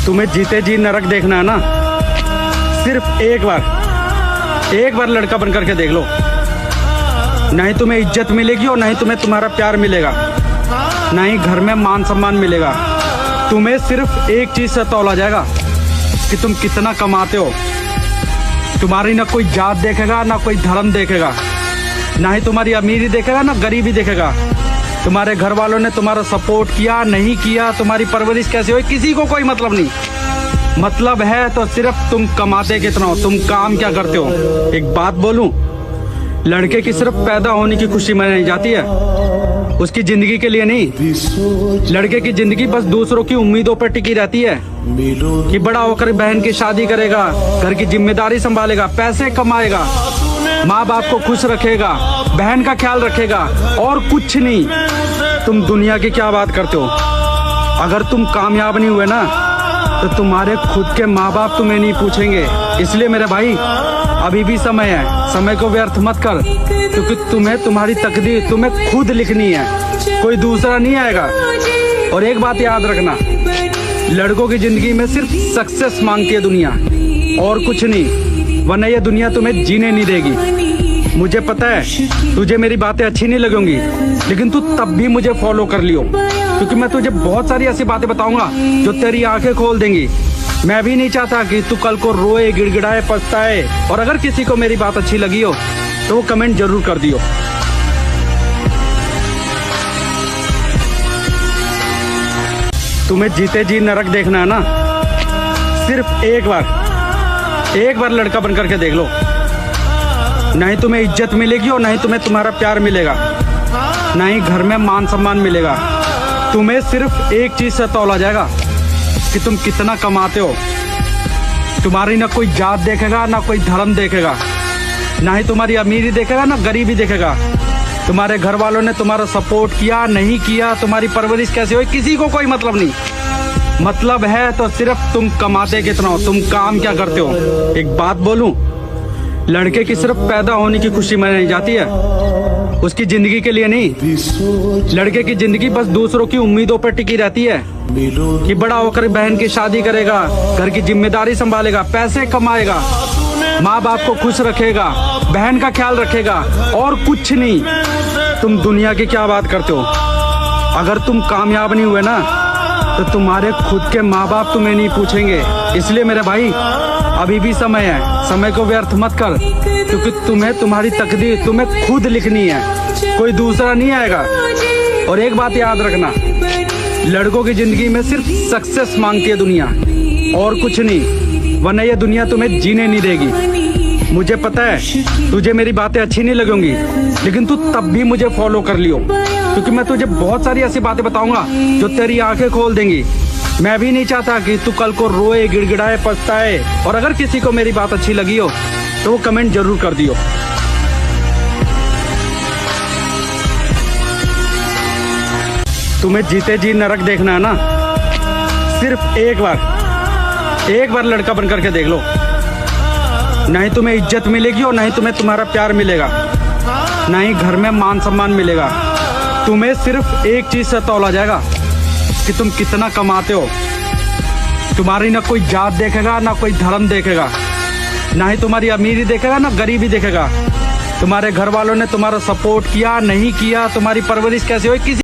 तुम्हें जीते जी नरक देखना है ना, सिर्फ एक बार लड़का बन करके देख लो। नहीं तुम्हें इज्जत मिलेगी और नहीं तुम्हें तुम्हारा प्यार मिलेगा, नहीं घर में मान सम्मान मिलेगा। तुम्हें सिर्फ एक चीज से तौला जाएगा कि तुम कितना कमाते हो। तुम्हारी ना कोई जात देखेगा, ना कोई धर्म देखेगा, ना ही तुम्हारी अमीरी देखेगा, ना गरीबी देखेगा। तुम्हारे घर वालों ने तुम्हारा सपोर्ट किया नहीं किया, तुम्हारी परवरिश कैसे हुई, किसी को कोई मतलब नहीं। मतलब है तो सिर्फ तुम कमाते कितना हो, तुम काम क्या करते हो। एक बात बोलूं, लड़के की सिर्फ पैदा होने की खुशी मनाई जाती है, उसकी जिंदगी के लिए नहीं। लड़के की जिंदगी बस दूसरों की उम्मीदों पर टिकी रहती है कि बड़ा होकर बहन की शादी करेगा, घर की जिम्मेदारी संभालेगा, पैसे कमाएगा, माँ बाप को खुश रखेगा, बहन का ख्याल रखेगा, और कुछ नहीं। तुम दुनिया की क्या बात करते हो। अगर तुम कामयाब नहीं हुए ना तो तुम्हारे खुद के माँ बाप तुम्हें नहीं पूछेंगे। इसलिए मेरे भाई अभी भी समय है, समय को व्यर्थ मत कर, क्योंकि तुम्हें तुम्हारी तकदीर तुम्हें खुद लिखनी है, कोई दूसरा नहीं आएगा। और एक बात याद रखना, लड़कों की जिंदगी में सिर्फ सक्सेस मांगती है दुनिया, और कुछ नहीं, वरना ये दुनिया तुम्हें जीने नहीं देगी। मुझे पता है तुझे मेरी बातें अच्छी नहीं लगेंगी, लेकिन तू तब भी मुझे फॉलो कर लियो, क्योंकि मैं तुझे बहुत सारी ऐसी बातें बताऊंगा जो तेरी आंखें खोल देंगी। मैं भी नहीं चाहता कि तू कल को रोए, गिड़गिड़ाए, पछताए। और अगर किसी को मेरी बात अच्छी लगी हो तो वो कमेंट जरूर कर दियो। तुम्हें जीते जी नरक देखना है ना, सिर्फ एक बार लड़का बन करके देख लो। नहीं तुम्हें इज्जत मिलेगी और नहीं तुम्हें तुम्हारा प्यार मिलेगा, नहीं घर में मान सम्मान मिलेगा। तुम्हें सिर्फ एक चीज से तौला जाएगा कि तुम कितना कमाते हो। तुम्हारी ना कोई जात देखेगा, ना कोई धर्म देखेगा, ना ही तुम्हारी अमीरी देखेगा, ना गरीबी देखेगा। तुम्हारे घर वालों ने तुम्हारा सपोर्ट किया नहीं किया, तुम्हारी परवरिश कैसे हुई, किसी को कोई मतलब नहीं। मतलब है तो सिर्फ तुम कमाते कितना हो, तुम काम क्या करते हो। एक बात बोलूं, लड़के की सिर्फ पैदा होने की खुशी मनाई जाती है, उसकी जिंदगी के लिए नहीं। लड़के की जिंदगी बस दूसरों की उम्मीदों पर टिकी रहती है कि बड़ा होकर बहन की शादी करेगा, घर की जिम्मेदारी संभालेगा, पैसे कमाएगा, माँ बाप को खुश रखेगा, बहन का ख्याल रखेगा, और कुछ नहीं। तुम दुनिया की क्या बात करते हो। अगर तुम कामयाब नहीं हुए ना तो तुम्हारे खुद के माँ बाप तुम्हें नहीं पूछेंगे। इसलिए मेरे भाई अभी भी समय है, समय को व्यर्थ मत कर, क्योंकि तुम्हें तुम्हारी तकदीर तुम्हें खुद लिखनी है, कोई दूसरा नहीं आएगा। और एक बात याद रखना, लड़कों की जिंदगी में सिर्फ सक्सेस मांगती है दुनिया, और कुछ नहीं, वरना ये दुनिया तुम्हें जीने नहीं देगी। मुझे पता है तुझे मेरी बातें अच्छी नहीं लगेंगी, लेकिन तू तब भी मुझे फॉलो कर लियो, क्योंकि मैं तुझे बहुत सारी ऐसी बातें बताऊंगा जो तेरी आंखें खोल देंगी। मैं भी नहीं चाहता कि तू कल को रोए, गिड़गिड़ाए, पछताए। और अगर किसी को मेरी बात अच्छी लगी हो तो वो कमेंट जरूर कर दियो। तुम्हें जीते जी नरक देखना है ना, सिर्फ एक बार लड़का बन करके देख लो। नहीं तुम्हें इज्जत मिलेगी और नहीं तुम्हें तुम्हारा प्यार मिलेगा, नहीं घर में मान सम्मान मिलेगा। तुम्हें सिर्फ एक चीज से तौला जाएगा कि तुम कितना कमाते हो। तुम्हारी ना कोई जात देखेगा, ना कोई धर्म देखेगा, ना ही तुम्हारी अमीरी देखेगा, ना गरीबी देखेगा। तुम्हारे घर वालों ने तुम्हारा सपोर्ट किया नहीं किया, तुम्हारी परवरिश कैसे हुई, किसी